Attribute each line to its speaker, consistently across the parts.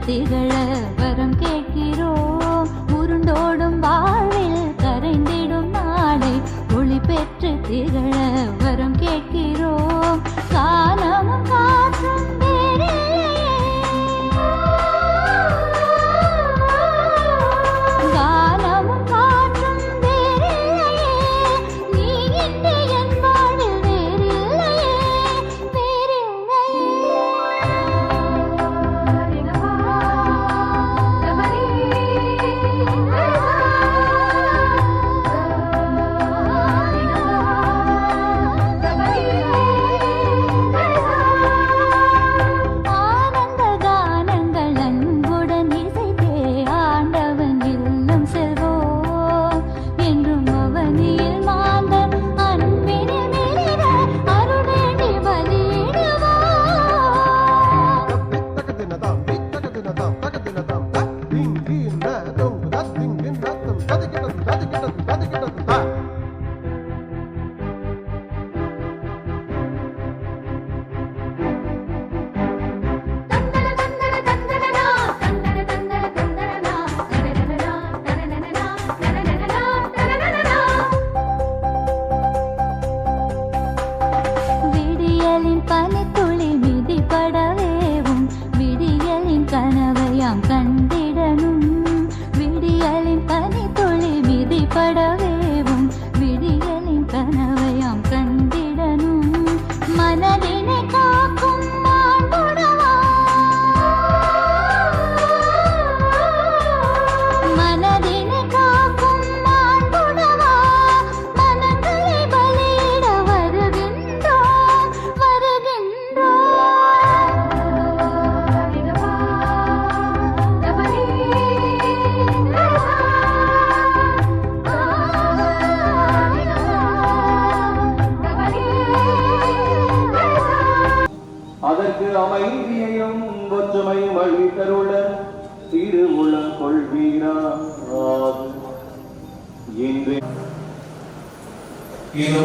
Speaker 1: திகழ வரம் கேட்கிறோம். உருண்டோடும் வாழ்வில் கரைந்திடும் நாளை ஒளி பெற்று திகழ வரம் கேட்கிறோம். காலமும் காற்றும் காலமும் காற்றும் வேறில்லையே, நீ இன்றி என் வாழ்வில் வேறில்லையே, வேறில்லையே. ஆனந்த கானங்கள் அன்புடன் இசைத்தே ஆண்டவன் இல்லம் செல்வோம். என்றும் அவனியில் மாந்தன் அன்பினில் மிளிர அருள் வேண்டி பலியிடுவோம். விடியலின் பனித்துளி மிதிப்படவேவும் விடியலின் கனவையாம் கண்டிடனும். விடியலின் பனித்துளி மிதிப்படவேவும் விடியலின் கனவையாம் கண்டிடனும். மனதினை காக்கும் மாண்புடவா, மனதினை காக்கும் மாண்புடவா, மனங்களை பலியிட வருகின்றோம், வருகின்றோம்.
Speaker 2: அதற்கு அமைதியையும் ஒற்றுமையும் அளித்தருள திருவுளம் கொள்வீராக. இன்று
Speaker 3: இதோ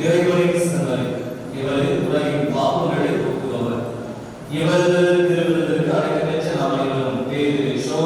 Speaker 3: இறைவனின் சன்னதி, இவர் உலகின் பாவங்களை போக்குபவர். இவர் திருவிழத்திற்கு அழைக்க பெற்ற நாம் அனைவரும் பேரு ஷோ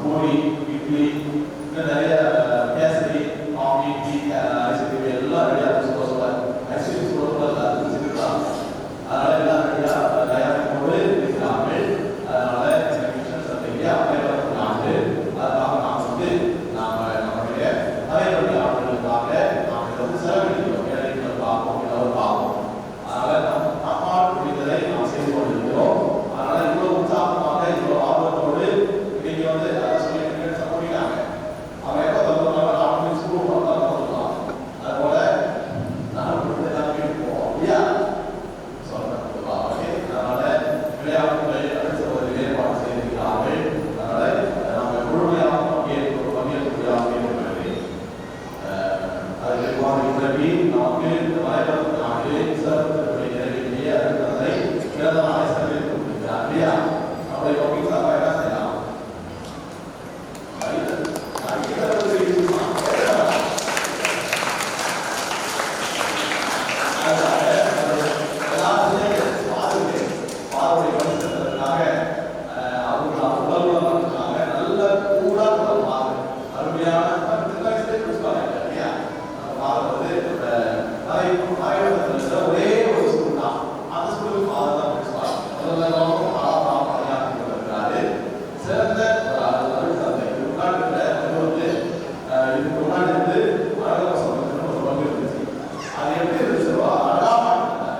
Speaker 2: பூரி இட்லி இன்னும் நிறைய
Speaker 3: இல்லையா? அப்போ இப்போ பீஸா என்ன செய்யலாம்? ஒரே ஒரு ஸ்கூல் தான். அந்த ஸ்கூலுக்கு ஃபாதர் தான் பிரின்சிபால். சிறந்த அருள் தந்தை. இதுக்கு முன்னாடி வந்து அழகா சொல்றதுன்னு ஒரு பங்கு இருந்துச்சு. அது எப்படி இருந்துச்சோ அழகா மாட்டாங்க.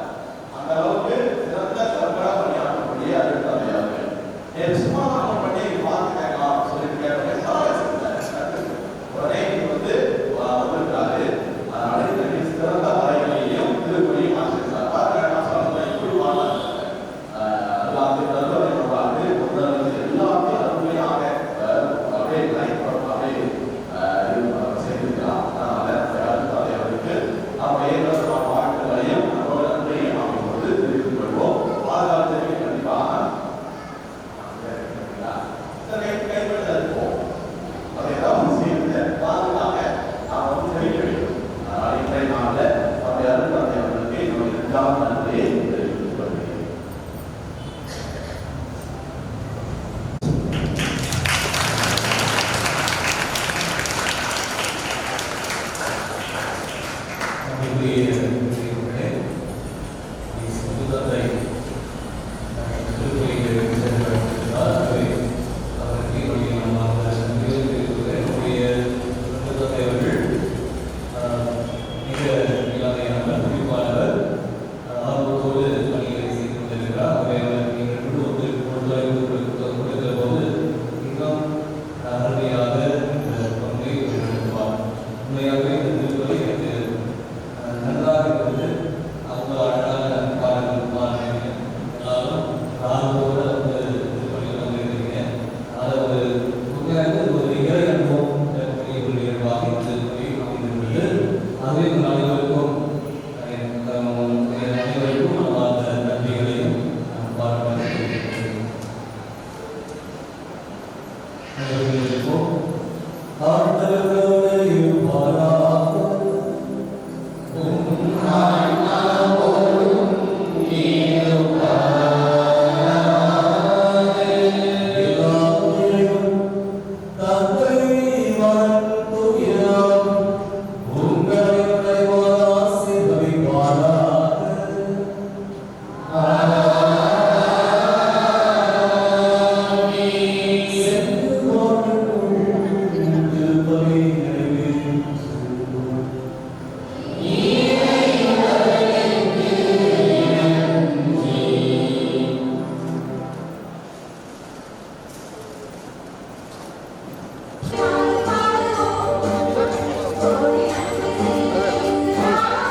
Speaker 3: அந்த அளவுக்கு சிறந்த சிறப்பாக பணியாற்றக்கூடிய அருள் தந்தை அவர்கள். என் சும்மா நம்ம பண்ணி பார்த்து கேட்கலாம் சொல்லிட்டு கேட்டேன். உடனே வந்து வந்திருக்காரு. அதனால இந்த சிறந்த வரைகளையும் திருப்பதியும் ஆசிரியர் பாருங்க. நான் சொல்றேன் இப்படி வாழலாம். எல்லாத்தையும் அருமையாக அப்படியே லைன் அப்படியே செய்திருக்கலாம். அதனால அவருக்கு நம்ம ஏற்படுத்த வாழ்க்கைகளையும் நம்மளோட நன்றியையும் அமைப்போது தெரிவித்துக் கொள்வோம். பாதுகாப்பு கண்டிப்பாக கைப்பற்ற இருப்போம். அதை ஏதாவது செய்து பாதுகாக்க நாம் வந்து தெரிவிக்க வேண்டும். அதனால் இன்றைய நாளில் நம்முடைய அருள்தந்தை அவர்களுக்கு என்னுடைய இரண்டாம் நன்றியை தெரிவித்துக் கொள்கிறேன்.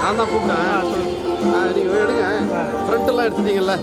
Speaker 4: நான் தான் கூப்பிட்டேன். நீங்கள் எடுங்க. ஃப்ரண்ட்டெல்லாம் எடுத்துட்டீங்கல்ல.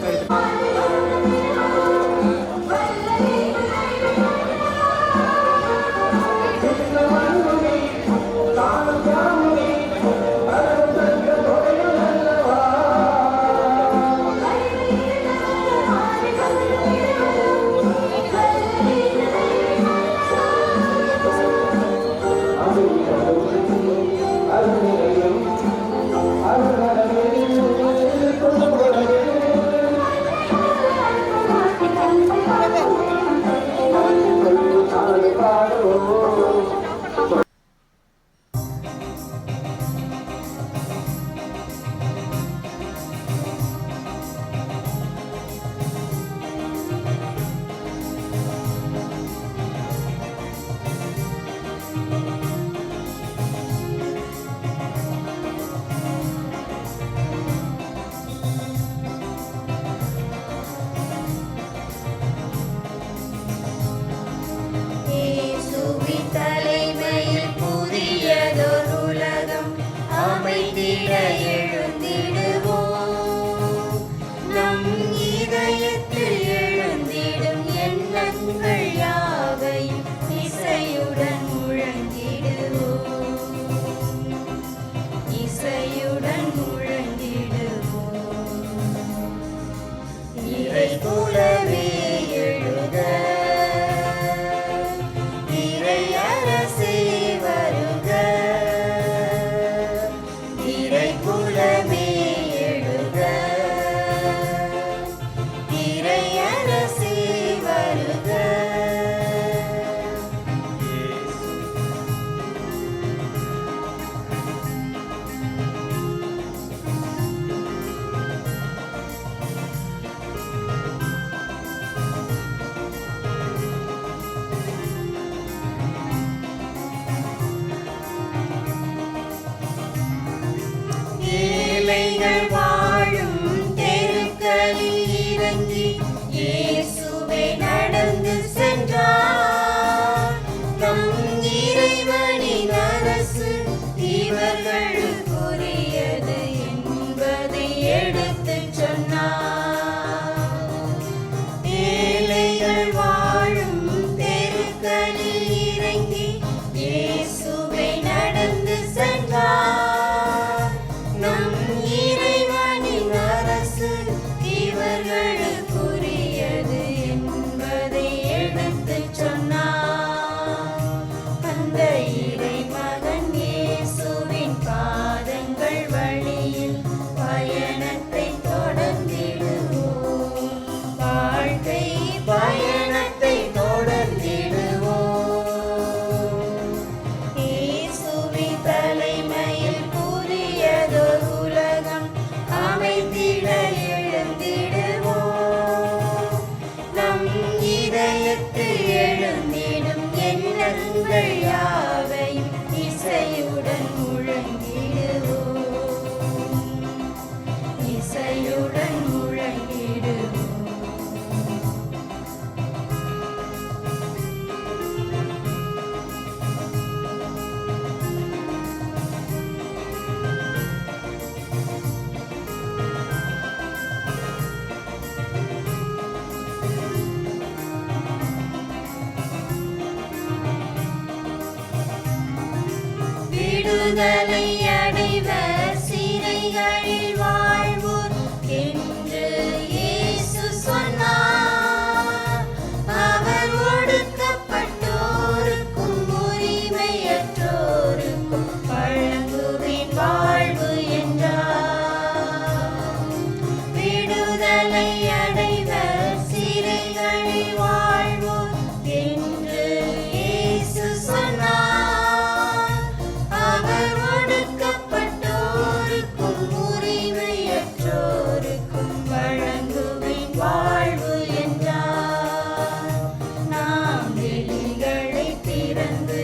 Speaker 5: ஏழைகள் வாழும் தெருக்களில் இறங்கி இயேசுவே நடந்து சென்றார். நம் இறைவனின் அரசு இவர்களுக்குரியது என்பதை எடுத்துச் சொன்னார். ஏழைகள் வாழும் தெருக்களில் இறங்கி இயேசுவே நடந்து சென்றார். நம் இறைவனின் அரசு இவர்களுக்குரியது என்பதை எடுத்துச் சொன்னார். அந்த இறைமகன் இயேசுவின் பாதங்கள் வழியில் பயணத்தை தொடர்ந்திடுவோம். வாழ்க்கை பயணத்தை தொடர்ந்திடுவோம். இயேசுவின் தலைமையில் புதியதொரு உலகம் அமைந்திட எழுந்திடுவோம். நம் இதயத்தில் எழுந்திடும் எண்ணங்கள் யாவையும் இசையுடன் முழங்கிடுவோம். இசையுடன் முழங்கிடுவோம். விடுதலை அடைவர் சிறைகளில் வாழ்வோர் என்று இயேசு சொன்னார். அவர் ஒடுக்கப்பட்டோருக்கும் உரிமையற்றோருக்கும் வழங்குவேன் வாழ்வு என்றார். விடுதலை அடைவர் சிறைகளில் வாழ்வோர் என்று இயேசு சொன்னார். அவர் ஒடுக்கப்பட்டோருக்கும் உரிமையற்றோருக்கும் வழங்குவேன் வாழ்வு என்றார். நாம் வெளிகளை திறந்து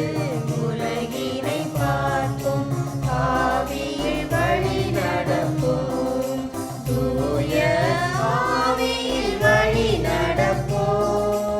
Speaker 5: உலகினை பார்ப்போம். ஆவியில் வழி நடப்போம். தூய ஆவியில் வழி நடப்போம்.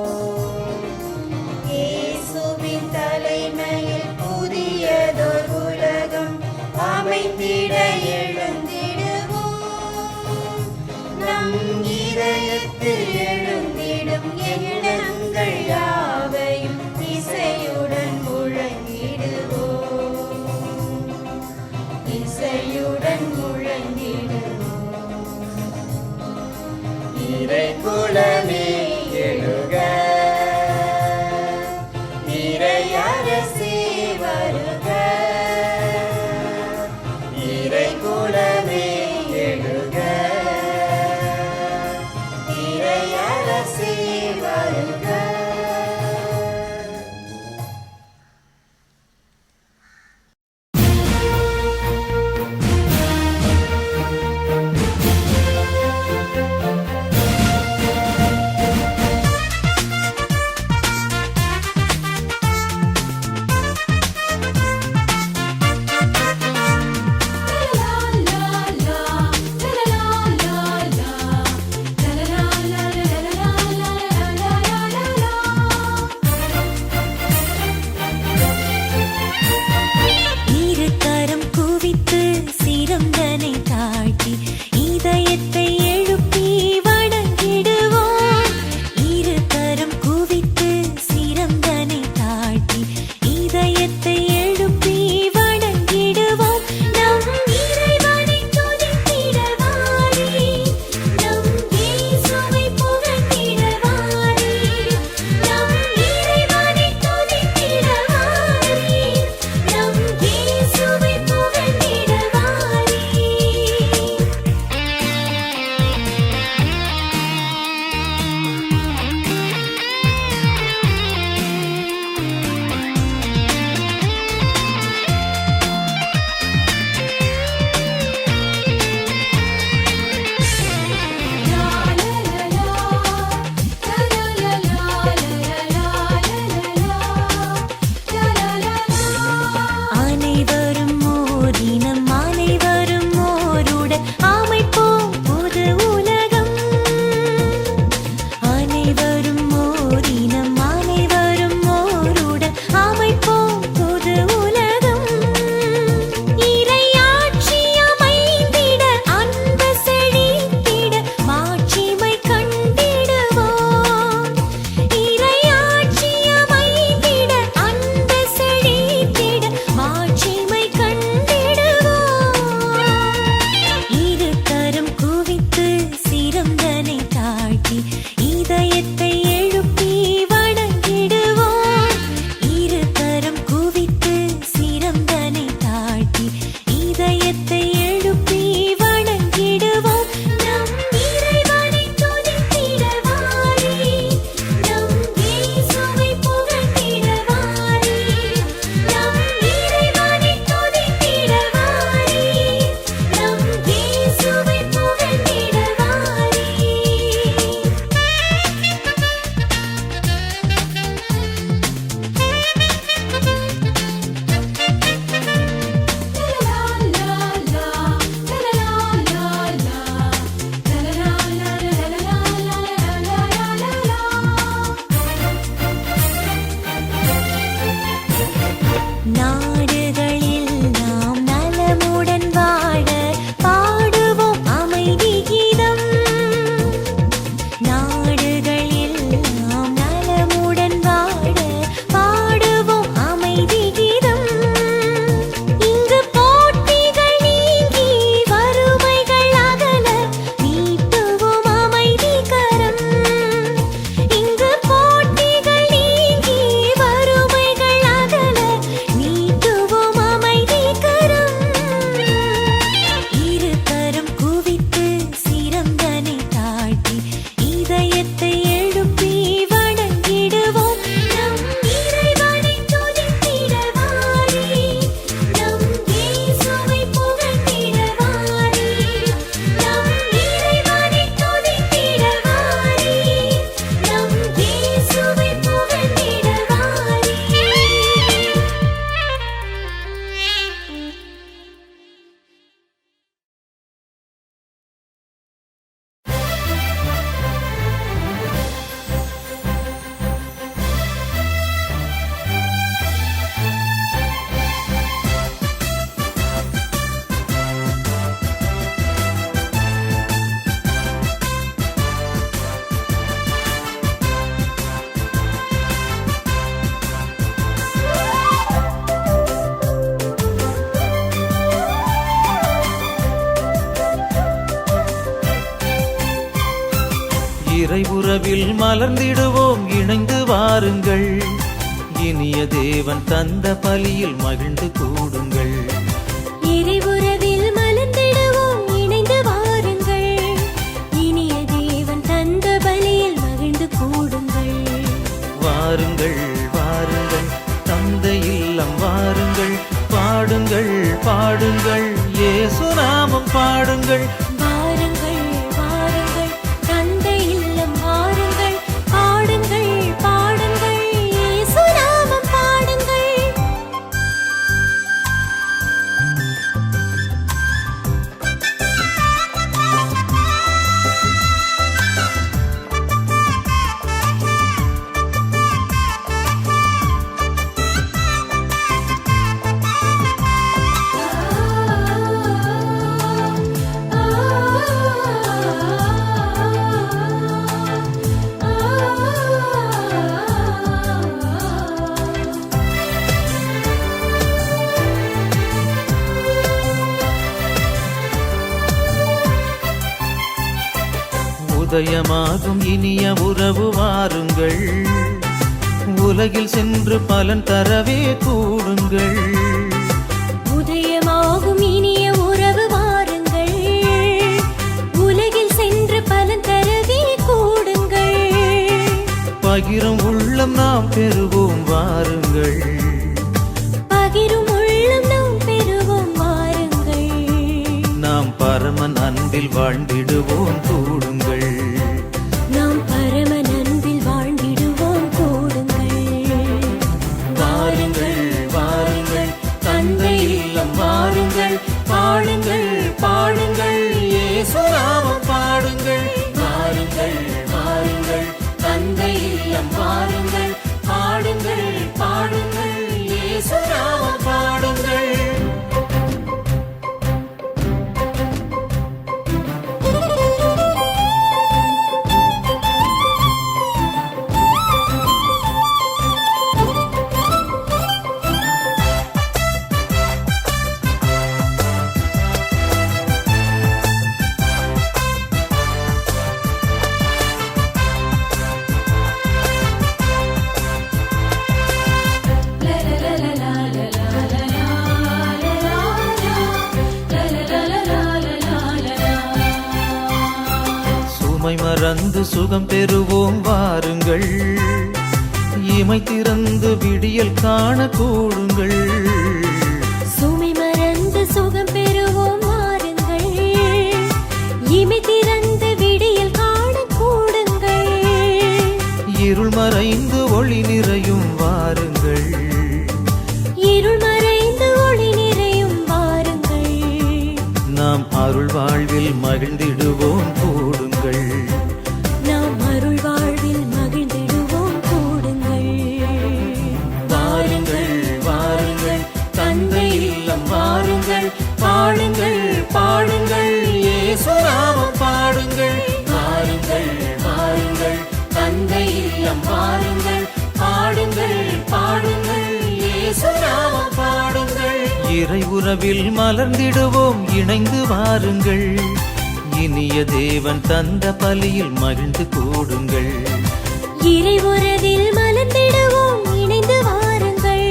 Speaker 6: இறை உறவில் மலர்ந்திடுவோம் இணைந்து வாருங்கள். இனிய தேவன் தந்த பலியில் மகிழ்ந்து கூடுங்கள்.
Speaker 5: இறைவுறவில் மலர்ந்திடுவோம் இணைந்து வாருங்கள். இனிய தேவன் தந்த பலியில் மகிழ்ந்து கூடுங்கள்.
Speaker 6: வாருங்கள் வாருங்கள் தந்தை இல்லம் வாருங்கள். பாடுங்கள் பாடுங்கள் இயேசு நாமம் பாடுங்கள்.
Speaker 5: வாருங்கள் வாருங்கள் தந்தை இல்லம் வாருங்கள். பாடுங்கள் பாடுங்கள் இயேசு நாமம் பாடுங்கள்.
Speaker 6: உதயமாகும் இனிய உறவு வாருங்கள். உலகில் சென்று பலன் தரவே கூடுங்கள்.
Speaker 5: உதயமாகும் இனிய உறவு வாருங்கள். உலகில் சென்று பலன் தரவே கூடுங்கள்.
Speaker 6: பகிரும் உள்ளம் நாம் பெறுவோம் வாருங்கள்.
Speaker 5: பகிரும் உள்ளம் நாம் பெறுவோம் வாருங்கள்.
Speaker 6: நாம் பரமன் அன்பில் வாழ்ந்திடுவோம் கூடுங்கள்.
Speaker 5: நாம் பரமன் அன்பில் வாழ்ந்திடுவோம் கூடுங்கள்.
Speaker 6: வாருங்கள் வாருங்கள் தந்தை இல்லம் வாருங்கள். பாடுங்கள் பாடுங்கள் இயேசு நாமம் பாடுங்கள். வாருங்கள் வாருங்கள் தந்தை இல்லம் வாருங்கள். பாடுங்கள் பாடுங்கள் இயேசு நாமம் பாடுங்கள். சுமை மறந்து சுகம் பெறுவோம் வாருங்கள். இமை திறந்து விடியல் காண கூடுங்கள்.
Speaker 5: சுமை மறந்து சுகம் பெறுவோம் வாருங்கள். இமை திறந்து விடியல் காண கூடுங்கள்.
Speaker 6: இருள் மறைந்து ஒளி நிறையும் வாருங்கள்.
Speaker 5: இருள் மறைந்து ஒளி நிறையும் வாருங்கள்.
Speaker 6: நாம் அருள் வாழ்வில் மகிழ்ந்திடுவோம் கூடுங்கள்.
Speaker 5: நாம் அருள் வாழ்வில் மகிழ்ந்திடுவோம் கூடுங்கள்.
Speaker 6: வாருங்கள் வாருங்கள் தந்தை இல்லம் வாருங்கள். பாடுங்கள் பாடுங்கள் இயேசு நாமம் பாடுங்கள். வாருங்கள் வாருங்கள் தந்தை இல்லம் வாருங்கள். பாடுங்கள் பாடுங்கள் இயேசு நாமம் பாடுங்கள். இறை உறவில் மலர்ந்திடுவோம் இணைந்து வாருங்கள். இனிய தேவன் தந்த பலியில் மகிழ்ந்து கூடுங்கள்.
Speaker 5: இறைவுறவில் மலர்ந்திடுவோம் இணைந்து வாருங்கள்.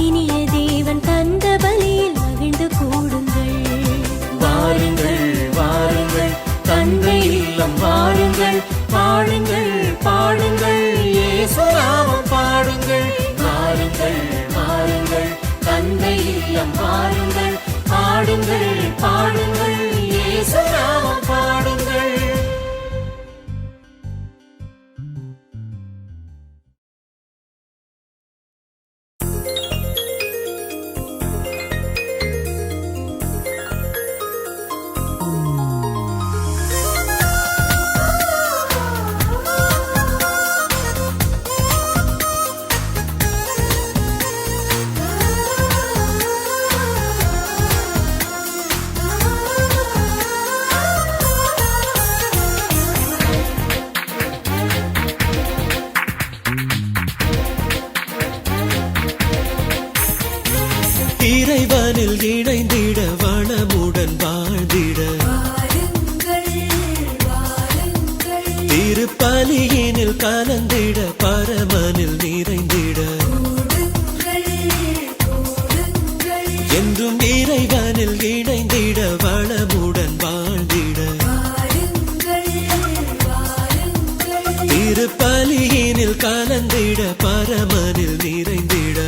Speaker 5: இனிய தேவன் தந்த பலியில் மகிழ்ந்து கூடுங்கள்.
Speaker 6: வாருங்கள் வாருங்கள் தந்தை இல்லம் வாருங்கள். பாடுங்கள் பாடுங்கள் இயேசு நாமம் பாடுங்கள். வாருங்கள் வாருங்கள் தந்தை இல்லம் வாருங்கள். பாடுங்கள் பாடுங்கள் இயேசு நாமம் பாடுங்கள்.
Speaker 7: இறைவனில் இணைந்திட வளமுடன் வாழ்ந்திட திரு
Speaker 6: பலியினில் கலந்திட பரமனில் நிறைந்திட என்றும் இறைவனில் இணைந்திட வளமுடன் வாழ்ந்திட திருப்பலியினில் கலந்திட பரமனில் நிறைந்திட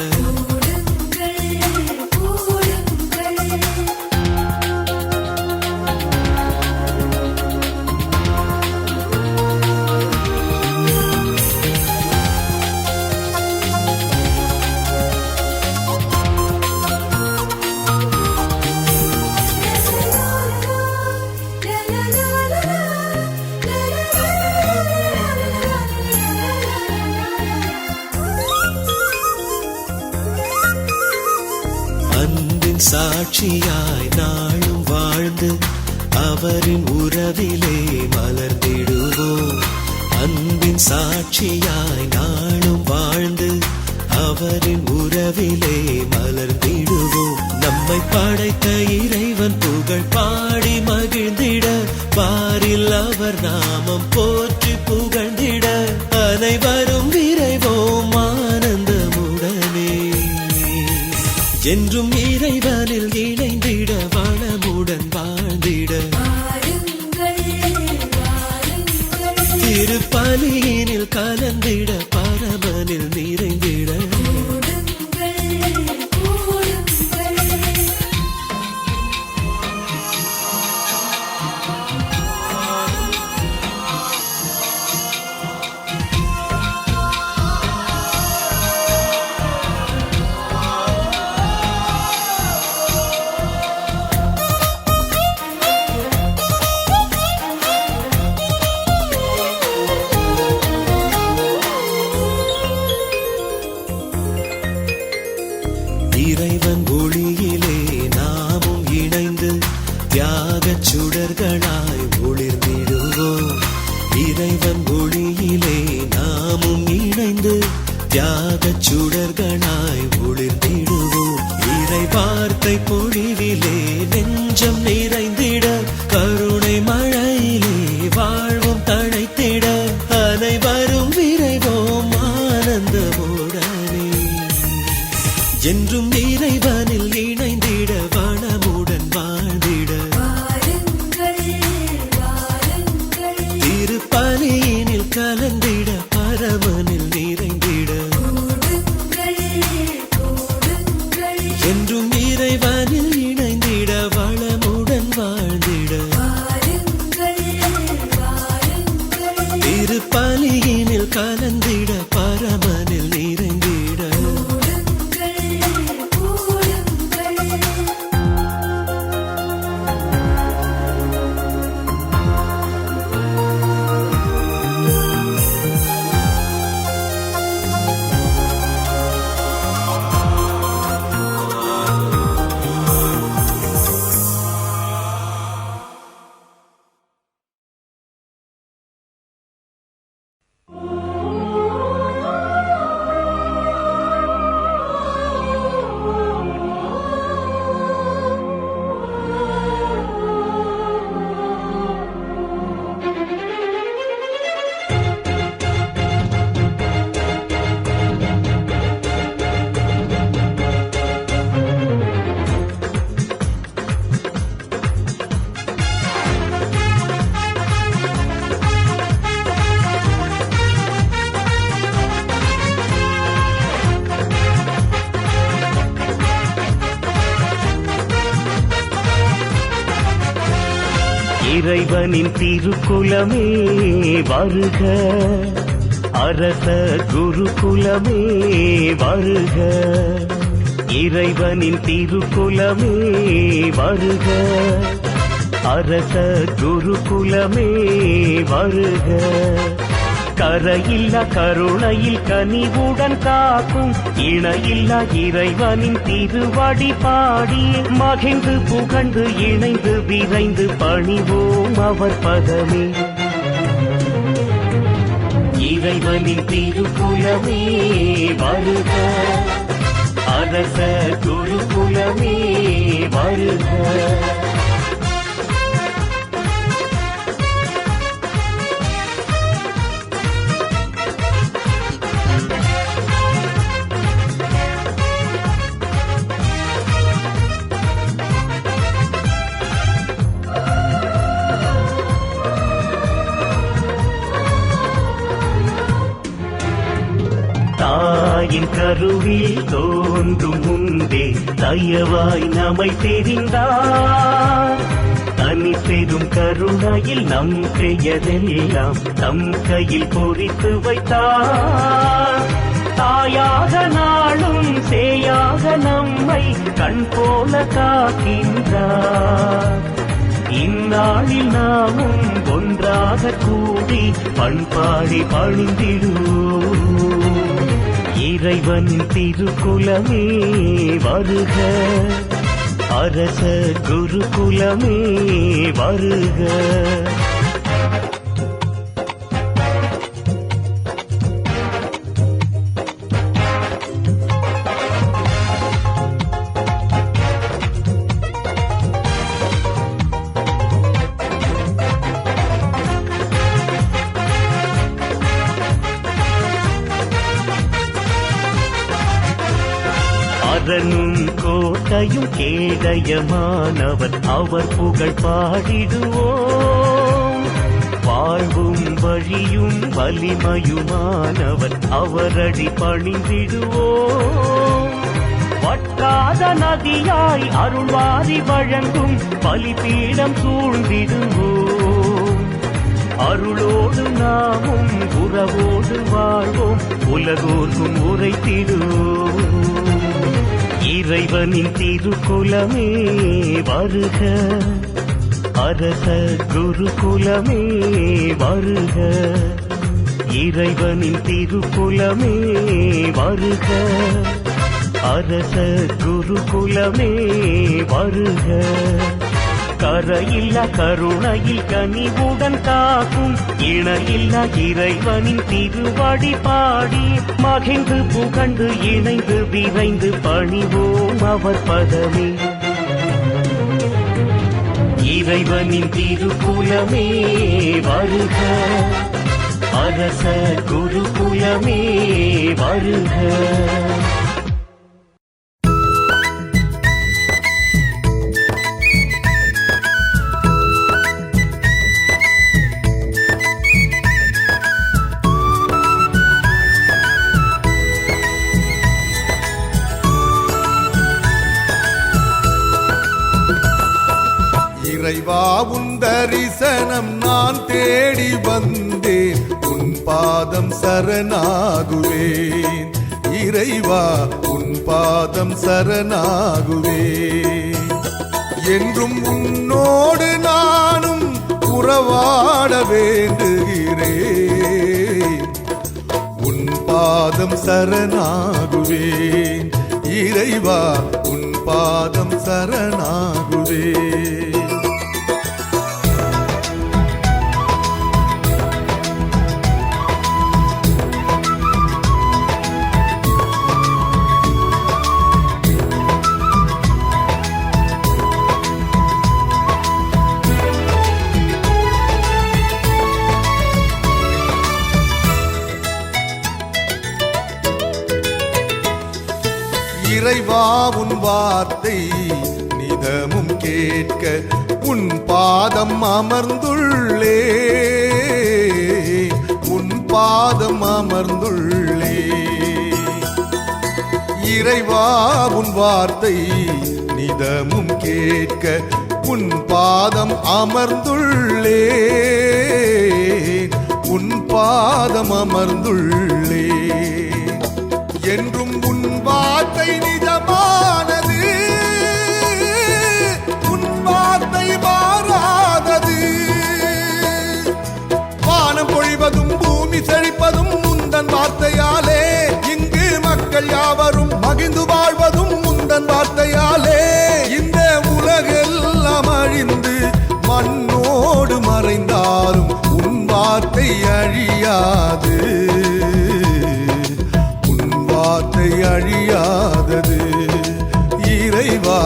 Speaker 6: சாட்சியாய் நாளும் வாழ்ந்து அவரின் உறவிலே மலர்ந்திடுவோம். அன்பின் சாட்சியாய் நாளும் வாழ்ந்து அவரின் உறவிலே மலர்ந்திடுவோம். நம்மை படைத்த இறைவன் புகழ் பாடி மகிழ்ந்திட பாரில் அவர் நாமம் போற்றி புகழ்ந்திட அனைவரும் விரைவோம் ஆனந்தமுடனே. என்றும் இறைவனில் இணைந்திட வளமுடன் வாழ்ந்திட திருப்பலியினில் கலந்திட பரமனில் நிறைந்திட இறைவன் ஒளியிலே நாமும் இணைந்து தியாகச் சுடர்களாய் ஒளிர்ந்திடுவோம். இறைவன் ஒளியிலே நாமும் இணைந்து தியாகச் சுடர்களாய் ஒளிர்ந்திடுவோம். இறை வார்த்தை பொழிவிலே நெஞ்சம் நிறைந்திட கருணை மழையிலே வாழ்வும் தழைத்திட அனைவரும் விரைவோம் ஆனந்தமுடனே. என்றும் இறைவனில் இணைந்திட வளமுடன் வாழ்ந்திட திருப்பலியினில் கலந்திட பரமனில் நிறைந்திட என்றும் இறைவனில் இணைந்திட வளமுடன் வாழ்ந்திட திருப்பலியினில் கலந்திட பரமனில் நிறைந்திட
Speaker 7: இறைவனின் திருக்குலமே வருக, அரச குருகுலமே வருக. இறைவனின் திருக்குலமே வருக, அரச குருகுலமே வருக. கரையில்லா கருணையில் கனிவுடன் காக்கும் இணையில்லா இறைவனின் திருவடி பாடி மகிழ்ந்து புகழ்ந்து இணைந்து விரைந்து பணிவோம் அவர் பதமே. இறைவனின் திருக்குலமே வருக, அரச குருகுலமே வருக. தாயின் கருவில் தோன்றும் முன்பே தயவாய் நம்மை தெரிந்தார். தனி பெரும் கருணையில் நம் பெயரெல்லாம் தம் கையில் பொறித்து வைத்தார். தாயாக நாளும் சேயாக நம்மை கண் போல காக்கின்றார். இந்நாளில் நாமும் ஒன்றாக கூடி பண்பாடி பணிந்திடுவோம். இறைவனின் திருக்குலமே வருக, அரச குருகுலமே வருக. அரணும் கோட்டையும் கேடயமானவர் அவர் புகழ் பாடிடுவோம். வாழ்வும் வழியும் வலிமையுமானவர் அவரடி பணிந்திடுவோம். வட்டாத நதியாய் அருள்வாரி வழங்கும் பலிபீடம் சூழ்ந்திடுவோம். அருளோடு நாமும் உறவோடு வாழ்வோம், உலகோர்க்கும் உரைத்திடுவோம். இறைவனின் திருக்குலமே வருக, அரச குருகுலமே வருக. இறைவனின் திருக்குலமே வருக, அரச குருகுலமே வருக. கரையில்லா கருணையில் கனிவுடன் காக்கும் இணையில்லா இறைவனின் திருவடி பாடி மகிழ்ந்து புகழ்ந்து இணைந்து விரைந்து பணிவோம் அவர் பதமே. இறைவனின் திருக்குலமே வருக, அரச குருகுலமே வருக.
Speaker 3: இறைவா உன் தரிசனம் நான் தேடி வந்தேன், உன் பாதம் சரணாகுவேன். இறைவா உன் பாதம் சரணாகுவேன். என்றும் உன்னோடு நானும் உறவாட வேண்டுகிறேன். உன் பாதம் சரணாகுவேன். இறைவா உன் பாதம் சரணாகுவேன். இறைவா உன் வார்த்தை நிதமும் கேட்க உன் பாதம் அமர்ந்துள்ளே, உன் பாதம் அமர்ந்துள்ளே. இறைவா உன் வார்த்தை நிதமும் கேட்க உன் பாதம் அமர்ந்துள்ளே, உன் பாதம் அமர்ந்துள்ளே. என்றும் உன் வார்த்தை நிஜமானது, உன் வார்த்தை மாறாதது. வானம் பொழிவதும் பூமி செழிப்பதும் முந்தன் வார்த்தையாலே, இங்கு மக்கள் யாவரும் மகிழ்ந்து வாழ்வதும் முந்தன் வார்த்தையாலே. இந்த உலகெல்லாம் அழிந்து மண்ணோடு மறைந்தாலும் உன் வார்த்தை அழியாது, வார்த்தை அழியாதது. இறைவா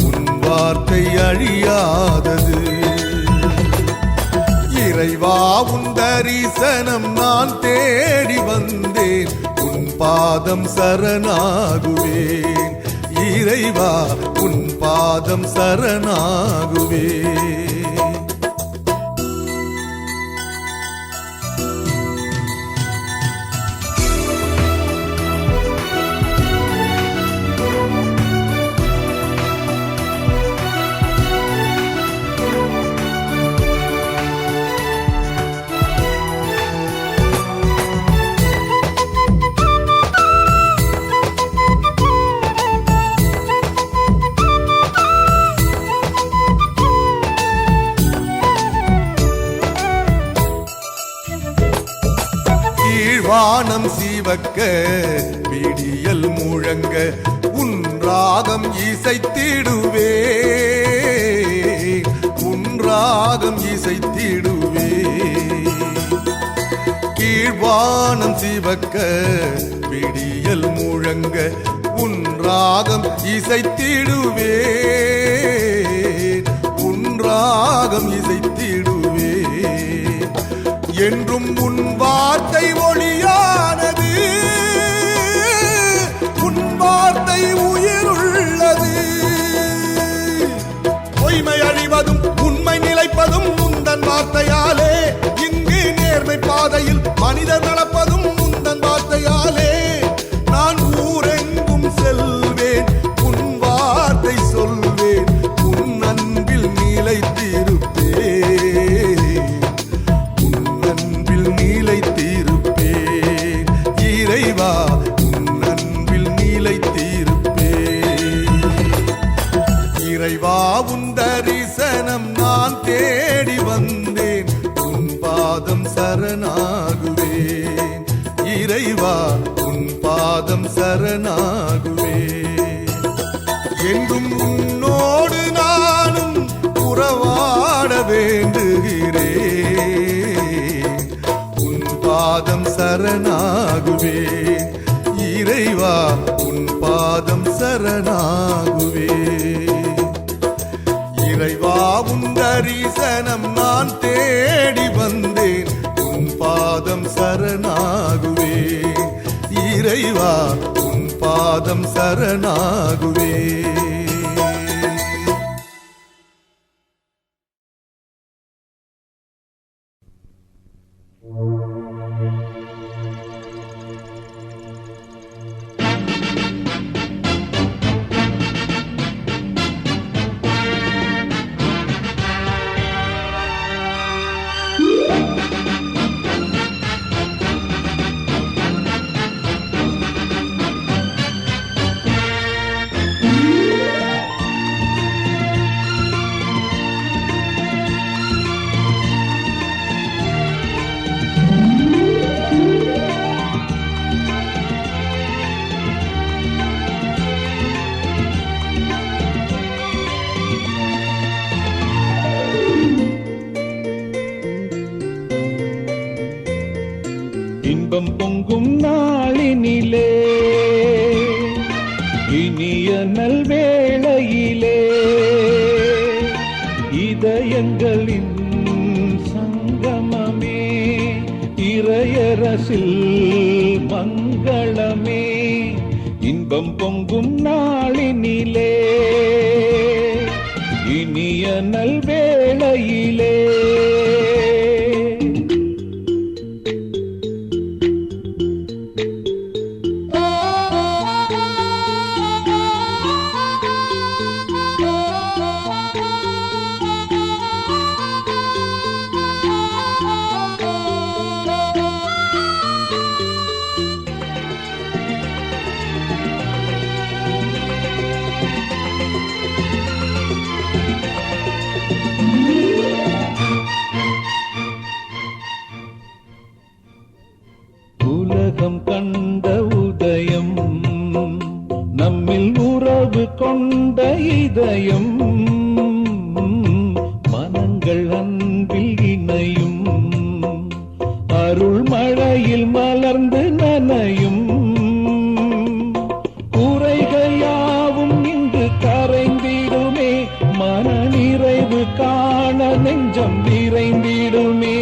Speaker 3: உன் வார்த்தை அழியாதது. இறைவா உன் தரிசனம் நான் தேடி வந்தேன், உன் பாதம் சரணாகுவேன். இறைவா உன் பாதம் சரணாகுவேன்.
Speaker 8: சிவக்க விடியல் முழங்க உன் ராகம் இசைத்திடுவே உன் ராகம் இசைத்திடுவே கீழ்வானம் சிவக்க விடியல் முழங்க உன் ராகம் இசைத்திடுவே உன் ராகம் இசைத்திடுவே என்றும் உன் வார்த்தை ஒளியானது உன் வார்த்தை உயிருள்ளது பொய்மை அழிவதும் உண்மை நிலைப்பதும் உந்தன் வார்த்தையாலே இங்கு நேர்மை பாதையில் மனிதர் நடப்பதும் உந்தன் வார்த்தையாலே நான் ஊரெங்கும் செல்வேன் உன் வார்த்தை சொல்வேன் உன் அன்பில் நிலைத்திருப்பேன் உன் அன்பில் நிலைத்திருப்பேன் இறைவா உன் அன்பில் நிலைத்திருப்பேன் இறைவா உன் தரிசனம் நான் தேடி வந்தேன் உன் பாதம் சரணாகுவேன் இறைவா உன் பாதம் சரணாகுவேன் என்றும் உன்னோடு நானும் உறவாட வேண்டுகிறேன் உன் பாதம் சரணாகுவேன் இறைவா உன் பாதம் சரணாகுவேன் இறைவா உன் தரிசனம் நான் தேடி வந்தேன் உன் பாதம் சரணாகுவேன் இறைவா உன் பாதம் சரணாகுவேன்
Speaker 9: இன்பம் பொங்கும் நாளினிலே இனிய நல்வேளையிலே இதயங்களின் சங்கமமே இறையரசில் மங்களமே இன்பம் பொங்கும் நாளினிலே இனிய நல்வேளையிலே உலகம் கண்ட உதயம் நம்மில் உறவு கொண்ட இதயம் மனங்கள் அன்பில் இணையும் அருள் மழையில் மலர்ந்து நனையும் குறைகள் யாவும் இன்று கரைந்திடுமே மன நிறைவு காண நெஞ்சம் விரைந்திடுமே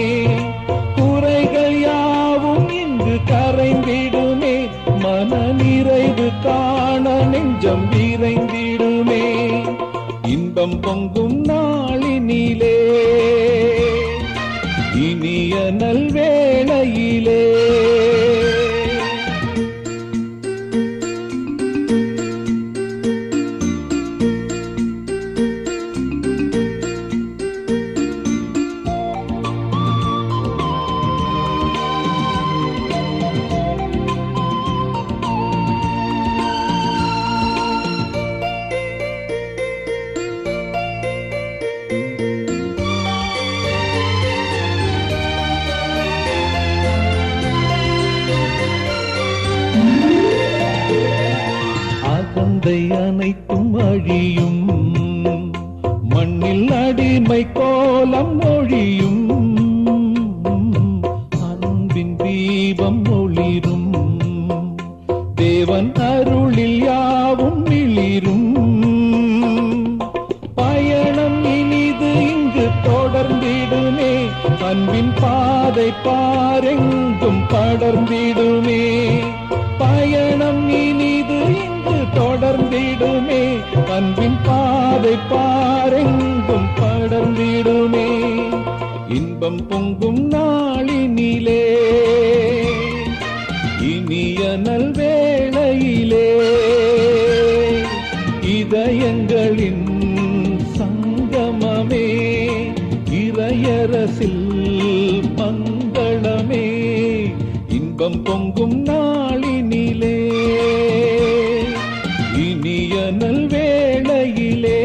Speaker 9: குறைகள் யாவும் இங்கு கரைந்திடுமே மன நிறைவு காண நெஞ்சம் விரைந்திடுமே இன்பம் பொங்கும் நாளினிலே இனிய நல்வேளையிலே அகந்தை அனைத்தும் அழியும், மண்ணில் அடிமை கோலம் ஒழியும், அன்பின் தீபம் ஒளிரும், தேவன் அருளில் யாவும் மிளிரும். பயணம் இனிது இங்கு தொடர்ந்திடுமே, அன்பின் பாதை பாரெங்கும் படர்ந்திடுமே. பயணம் இனிது இங்கு தொடர்ந்திடுமே, அன்பின் பாதை பாரெங்கும் படர்ந்திடுமே. இன்பம் பொங்கும் நாளினிலே, இனிய நல்வேளையிலே, இதயங்களின் சங்கமமே, இறையரசில் மங்களமே. இன்பம் பொங்கும் நாளினிலே, இனிய நல்வேளையிலே.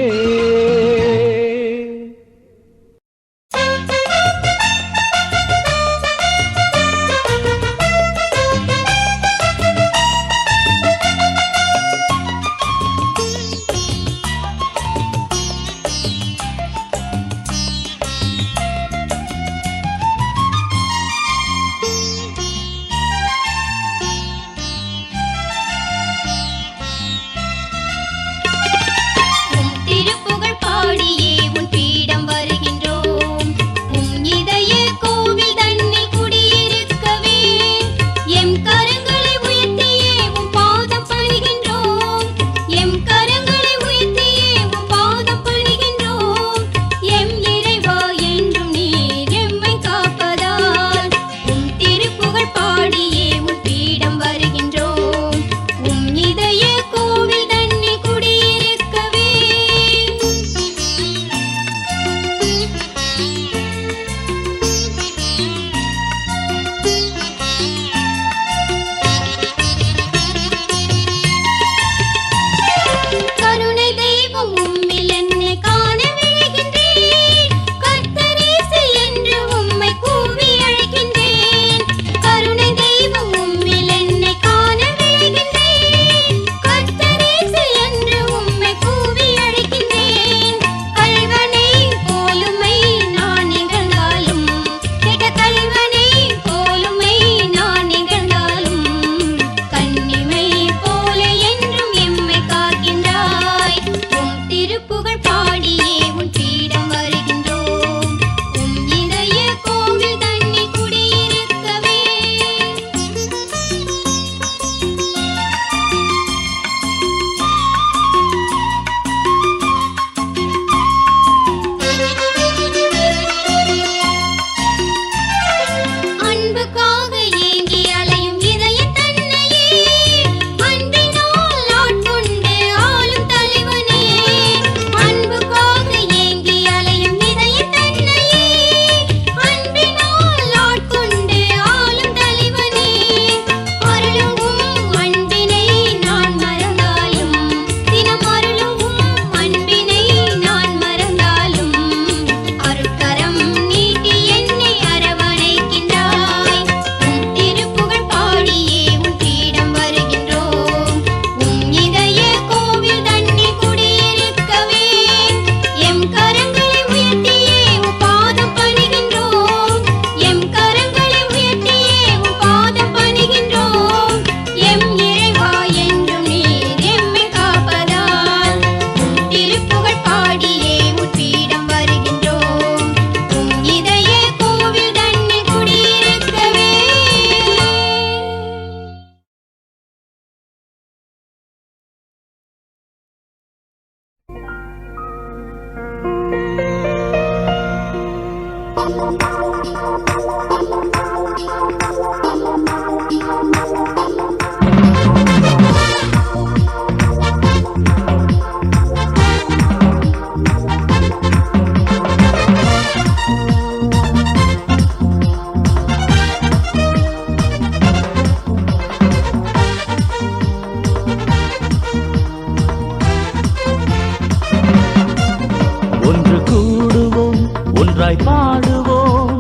Speaker 7: ஒன்றாய் பாடுவோம்,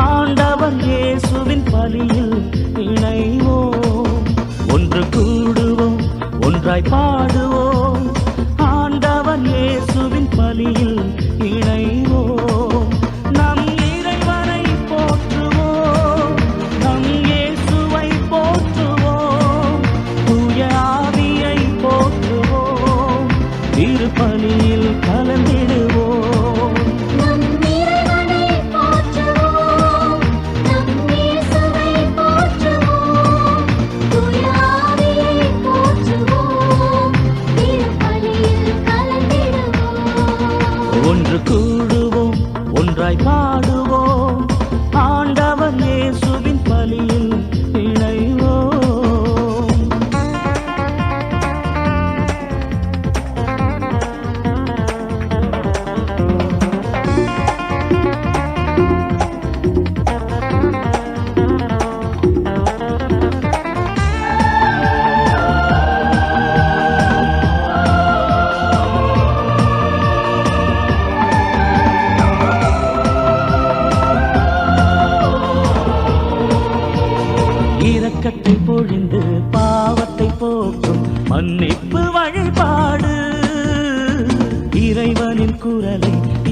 Speaker 7: ஆண்டவன் இயேசுவின் பலியில் இணைவோம். ஒன்று கூடுவோம், ஒன்றாய் பாடுவோம்,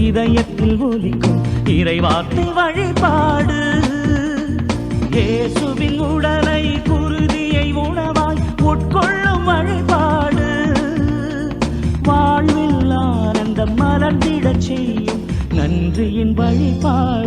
Speaker 7: இதயத்தில் ஒலிக்கும் இறைவார்த்தை வழிபாடு. இயேசுவின் உடலை குருதியை உணவாய் உட்கொள்ளும் வழிபாடு. வாழ்வில் ஆனந்தம் மலர்ந்திடச் செய்யும் நன்றியின் வழிபாடு.